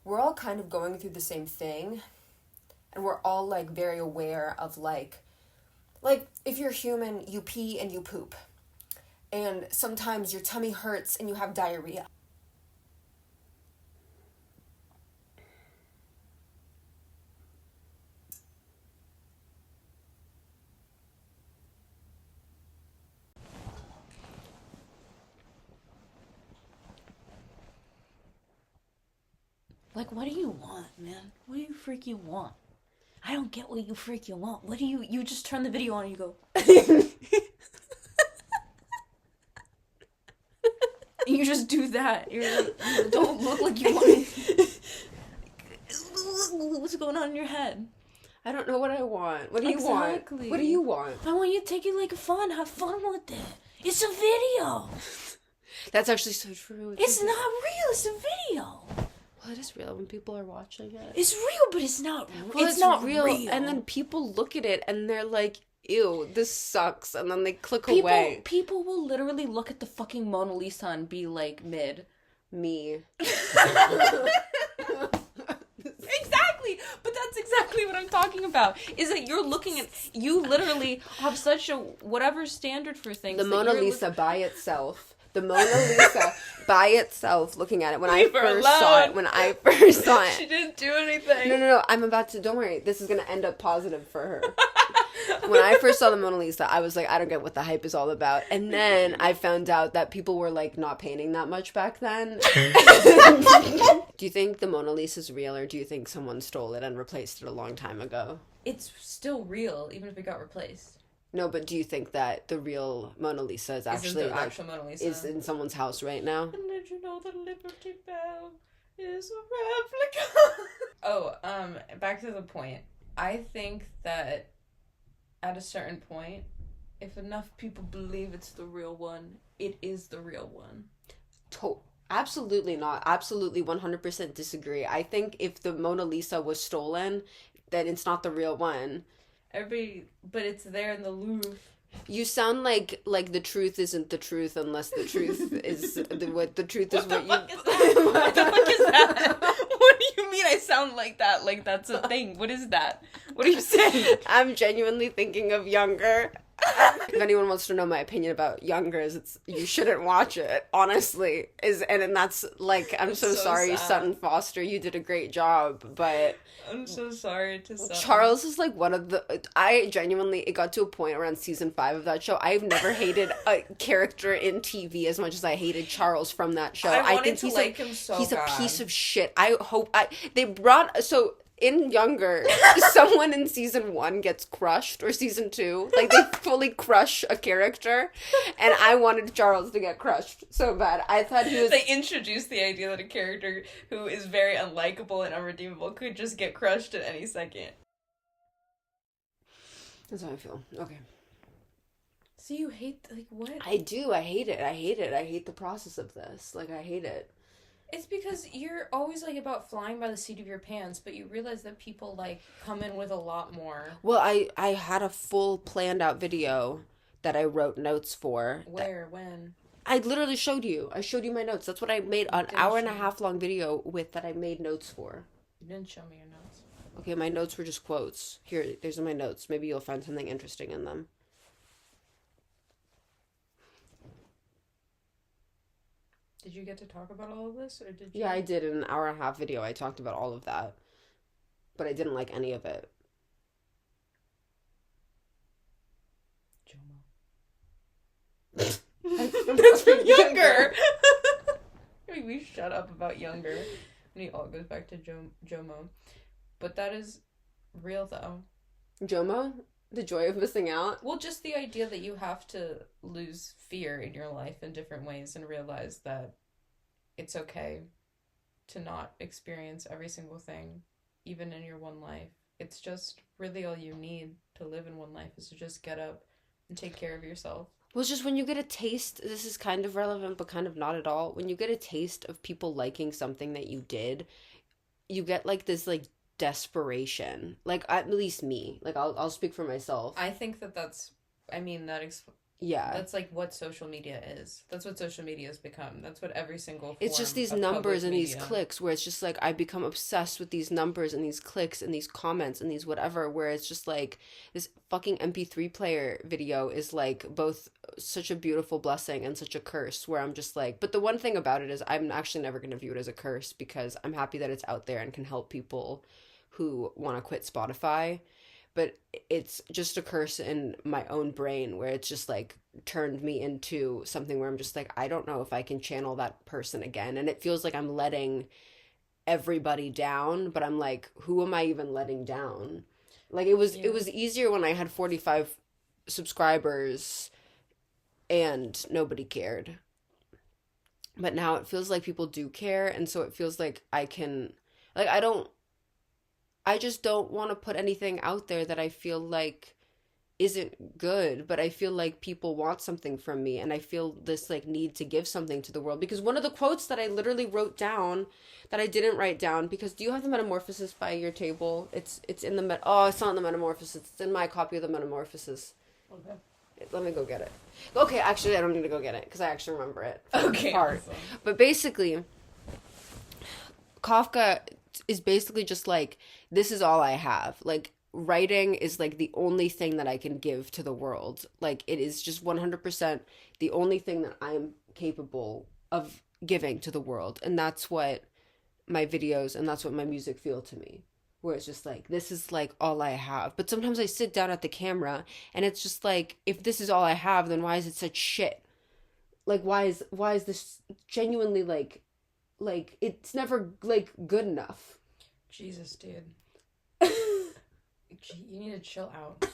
we're all kind of going through the same thing, and we're all, like, very aware of, like, if you're human, you pee and you poop, and sometimes your tummy hurts and you have diarrhea. Like, what do you want, man? What do you freaking want? I don't get what you freaking want. What do you just turn the video on and you go... You just do that. You're like, you don't look like you want it. What's going on in your head? I don't know what I want. What do you want? What do you want? I want you to take it like fun. Have fun with it. It's a video. That's actually so true. It's not real. It's a video. Well, it is real when people are watching it. It's real, but it's not. Well, it's not real. And then people look at it and they're like, ew, this sucks. And then they click away. People will literally look at the fucking Mona Lisa and be like, mid. Me. Exactly. But that's exactly what I'm talking about. Is that you're looking at... You literally have such a whatever standard for things. The Mona Lisa by itself. The Mona Lisa by itself, looking at it, when I first saw it. She didn't do anything. No, I'm about to, don't worry, this is going to end up positive for her. When I first saw the Mona Lisa, I was like, I don't get what the hype is all about. And then I found out that people were, like, not painting that much back then. Do you think the Mona Lisa's real, or do you think someone stole it and replaced it a long time ago? It's still real, even if it got replaced. No, but do you think that the real Mona Lisa is actually actual Mona Lisa is in someone's house right now? And did you know that Liberty Bell is a replica? Back to the point. I think that at a certain point, if enough people believe it's the real one, it is the real one. Absolutely not. Absolutely 100% disagree. I think if the Mona Lisa was stolen, then it's not the real one. But it's there in the Louvre. You sound like the truth isn't the truth unless the truth is what the truth is. What the fuck is that? What do you mean I sound like that? Like that's a thing. What is that? What are you saying? I'm genuinely thinking of Younger. If anyone wants to know my opinion about Younger, it's you shouldn't watch it, honestly. And that's like, I'm so sorry, sad. Sutton Foster, you did a great job, but I'm so sorry to Sutton. Charles is like one of the, I genuinely, it got to a point around season 5 of that show, I've never hated a character in TV as much as I hated Charles from that show. I think he's like him so he's bad. A piece of shit. In Younger, someone in season 1 gets crushed, or season 2. Like, they fully crush a character, and I wanted Charles to get crushed so bad. I thought he was... They introduced the idea that a character who is very unlikable and unredeemable could just get crushed at any second. That's how I feel. Okay. So you hate, like, what? I do. I hate it. I hate the process of this. Like, I hate it. It's because you're always, like, about flying by the seat of your pants, but you realize that people, like, come in with a lot more. Well, I had a full planned out video that I wrote notes for. Where? When? I literally showed you. I showed you my notes. That's what I made an hour and a half long video with that I made notes for. You didn't show me your notes. Okay, my notes were just quotes. Here, there's my notes. Maybe you'll find something interesting in them. Did you get to talk about all of this, or did you? Yeah, I did. In an hour and a half video, I talked about all of that. But I didn't like any of it. Jomo. That's from Younger! We shut up about Younger. And it all goes back to Jomo. But that is real, though. Jomo? The joy of missing out? Well, just the idea that you have to lose fear in your life in different ways and realize that it's okay to not experience every single thing, even in your one life. It's just really all you need to live in one life is to just get up and take care of yourself. Well, it's just when you get a taste, this is kind of relevant, but kind of not at all. When you get a taste of people liking something that you did, you get, like, this, like, desperation. Like, at least me. Like, I'll speak for myself. I think that's, I mean, Yeah. That's like what social media is. That's what social media has become. That's what every single It's just these numbers and these clicks where it's just like I become obsessed with these numbers and these clicks and these comments and these whatever, where it's just like this fucking MP3 player video is like both such a beautiful blessing and such a curse, where I'm just like, but the one thing about it is I'm actually never going to view it as a curse because I'm happy that it's out there and can help people who want to quit Spotify. But it's just a curse in my own brain where it's just like turned me into something where I'm just like, I don't know if I can channel that person again. And it feels like I'm letting everybody down, but I'm like, who am I even letting down? Like it was easier when I had 45 subscribers and nobody cared. But now it feels like people do care, and so it feels like I can, like, I just don't want to put anything out there that I feel like isn't good, but I feel like people want something from me, and I feel this like need to give something to the world. Because one of the quotes that I literally wrote down that I didn't write down, because do you have the Metamorphosis by your table? It's in the it's not in the Metamorphosis. It's in my copy of the Metamorphosis. Okay. Let me go get it. Okay, actually I don't need to go get it because I actually remember it. Okay. Awesome. But basically, Kafka is basically just like, this is all I have. Like, writing is like the only thing that I can give to the world. Like, it is just 100% the only thing that I'm capable of giving to the world. And that's what my videos and that's what my music feel to me. Where it's just like, this is like all I have. But sometimes I sit down at the camera and it's just like, if this is all I have, then why is it such shit? Like, why is this genuinely like it's never like good enough? Jesus, dude. You need to chill out.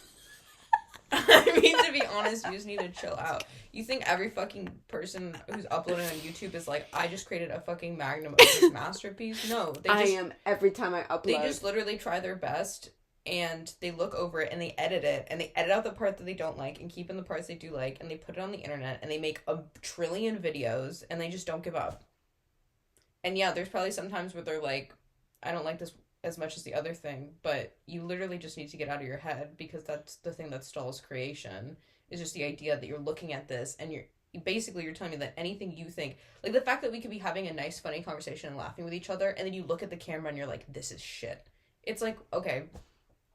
I mean, to be honest, you just need to chill out. You think every fucking person who's uploading on YouTube is like, I just created a fucking magnum opus masterpiece? No, I am every time I upload. They just literally try their best and they look over it and they edit it and they edit out the part that they don't like and keep in the parts they do like, and they put it on the internet and they make a trillion videos and they just don't give up. And yeah, there's probably some times where they're like, I don't like this as much as the other thing, but you literally just need to get out of your head, because that's the thing that stalls creation, is just the idea that you're looking at this and you're telling me that anything you think, like the fact that we could be having a nice funny conversation and laughing with each other, and then you look at the camera and you're like, this is shit. It's like, okay,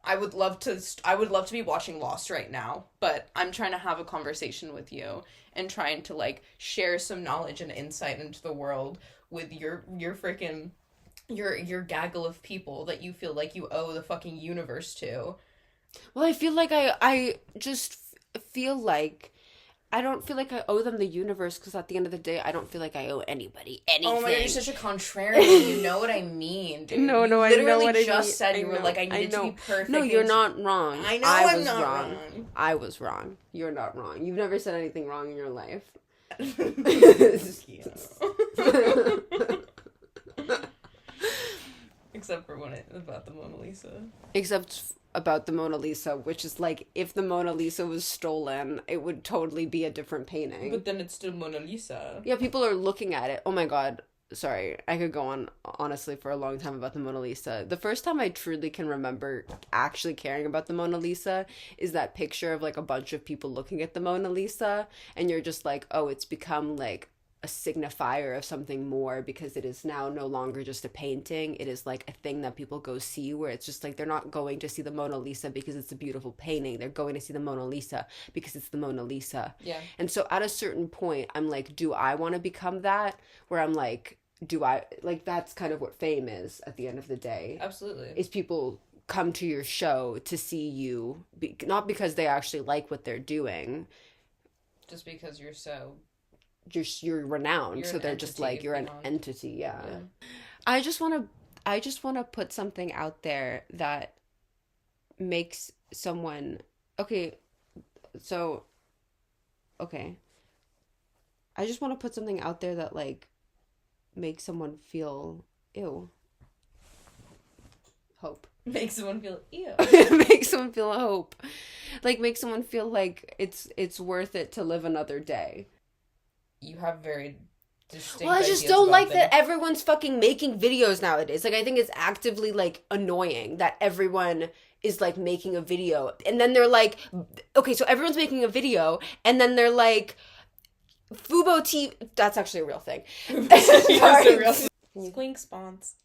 I would love to be watching Lost right now, but I'm trying to have a conversation with you and trying to like share some knowledge and insight into the world with your freaking your gaggle of people that you feel like you owe the fucking universe to. Well, I feel like I just feel like I don't feel like I owe them the universe, because at the end of the day, I don't feel like I owe anybody anything. Oh my god, you're such a contrarian. You know what I mean, dude. No, I know what I mean. You literally just said you were like, I needed to be perfect. No, you're not wrong. I know I'm not wrong. I was wrong. You're not wrong. You've never said anything wrong in your life. Except for when it's about the Mona Lisa. Except about the Mona Lisa, which is like, if the Mona Lisa was stolen, it would totally be a different painting. But then it's still Mona Lisa. Yeah, people are looking at it. Oh my god. Sorry, I could go on, honestly, for a long time about the Mona Lisa. The first time I truly can remember actually caring about the Mona Lisa is that picture of, like, a bunch of people looking at the Mona Lisa, and you're just like, oh, it's become, like, a signifier of something more, because it is now no longer just a painting. It is, like, a thing that people go see, where it's just, like, they're not going to see the Mona Lisa because it's a beautiful painting. They're going to see the Mona Lisa because it's the Mona Lisa. Yeah. And so at a certain point, I'm like, do I want to become that? Where I'm like, that's kind of what fame is at the end of the day. Absolutely. Is people come to your show to see you, not because they actually like what they're doing. Just because you're so... You're renowned, you're so they're just like, you're an entity, yeah. I just want to put something out there that makes someone... Okay. I just want to put something out there that, like, make someone feel hope. Make someone feel Make someone feel hope. Like, make someone feel like it's worth it to live another day. You have very distinct Well, I just don't like that everyone's fucking making videos nowadays. Like, I think it's actively, like, annoying that everyone is like making a video, and then they're like, okay, so everyone's making a video, and then they're like, Fubo TV, that's actually a real thing. Squink spawns.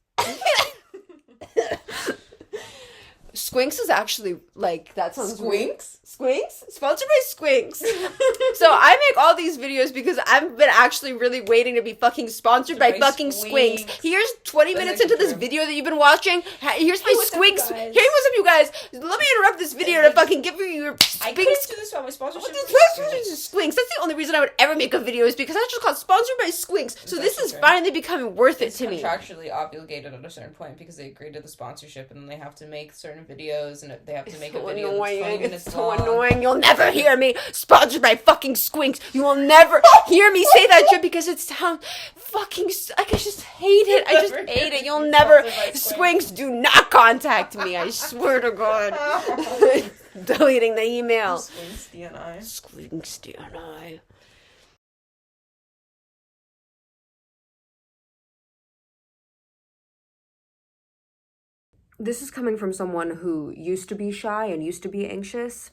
Squinks is actually, like, that sounds Squinks? Squinks? Sponsored by Squinks. So I make all these videos because I've been actually really waiting to be fucking sponsored by fucking Squinks. Here's 20 minutes into this video that you've been watching. Here's my Squinks. Hey, what's up, you guys? Let me interrupt this video to fucking give you your I couldn't do this about my sponsorship. Squinks. That's the only reason I would ever make a video, is because I just got sponsored by Squinks. So this is finally becoming worth it to me. Contractually obligated at a certain point because they agreed to the sponsorship, and then they have to make certain videos, and they have to make a video that's 20 minutes It's so long. annoying. You'll never hear me sponsored by fucking Squinks. You will never hear me say that shit because it sounds fucking... I just hate it. I just hate it. You'll never... Squinks, do not contact me. I swear to God. Deleting the email. Squinks DNI. Squinks DNI. This is coming from someone who used to be shy and used to be anxious.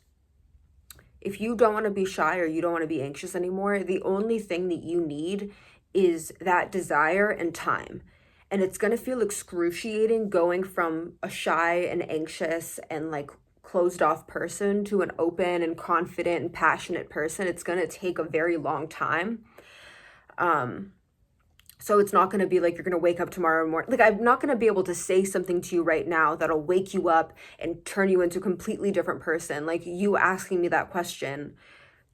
If you don't want to be shy or you don't want to be anxious anymore, the only thing that you need is that desire and time. And it's going to feel excruciating going from a shy and anxious and like closed off person to an open and confident and passionate person. It's going to take a very long time. So it's not going to be like you're going to wake up tomorrow morning. Like, I'm not going to be able to say something to you right now that'll wake you up and turn you into a completely different person. Like, you asking me that question,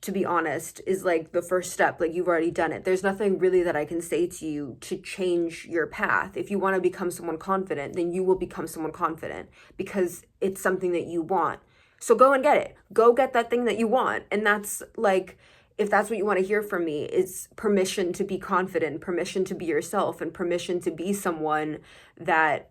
to be honest, is like the first step. Like, you've already done it. There's nothing really that I can say to you to change your path. If you want to become someone confident, then you will become someone confident because it's something that you want. So go and get it. Go get that thing that you want. And that's like... if that's what you want to hear from me, is permission to be confident, permission to be yourself, and permission to be someone that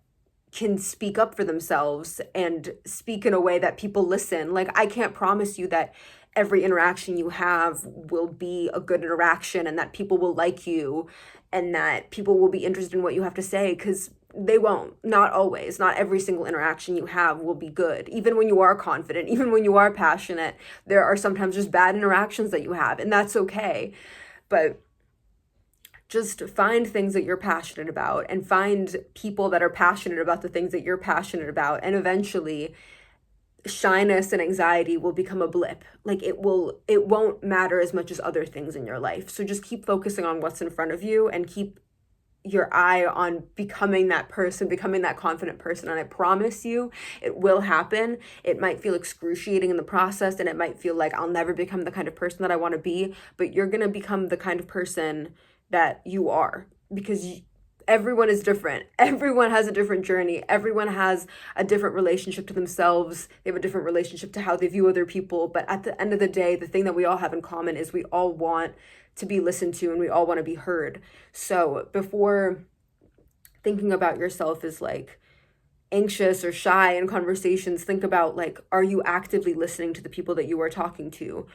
can speak up for themselves and speak in a way that people listen. Like, I can't promise you that every interaction you have will be a good interaction and that people will like you and that people will be interested in what you have to say, because they won't. Not always. Not every single interaction you have will be good. Even when you are confident, even when you are passionate, there are sometimes just bad interactions that you have, and that's okay. But just find things that you're passionate about and find people that are passionate about the things that you're passionate about, and eventually shyness and anxiety will become a blip. Like, it won't matter as much as other things in your life. So just keep focusing on what's in front of you and keep your eye on becoming that person, becoming that confident person. And I promise you, it will happen. It might feel excruciating in the process, and it might feel like I'll never become the kind of person that I want to be, but you're going to become the kind of person that you are, because everyone is different. Everyone has a different journey. Everyone has a different relationship to themselves. They have a different relationship to how they view other people. But at the end of the day, the thing that we all have in common is we all want to be listened to and we all want to be heard. So before thinking about yourself as like anxious or shy in conversations, think about like, are you actively listening to the people that you are talking to?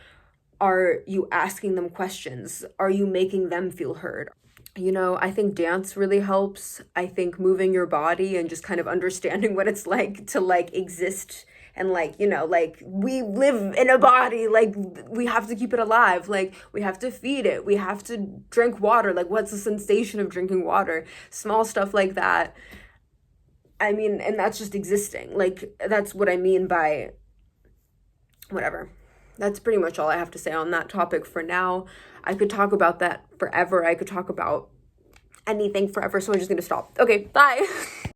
Are you asking them questions? Are you making them feel heard? You know, I think dance really helps. I think moving your body and just kind of understanding what it's like to like exist and like, you know, like we live in a body, like we have to keep it alive. Like we have to feed it. We have to drink water. Like, what's the sensation of drinking water? Small stuff like that. I mean, and that's just existing. Like, that's what I mean by whatever. That's pretty much all I have to say on that topic for now. I could talk about that forever. I could talk about anything forever, so I'm just going to stop. Okay, bye.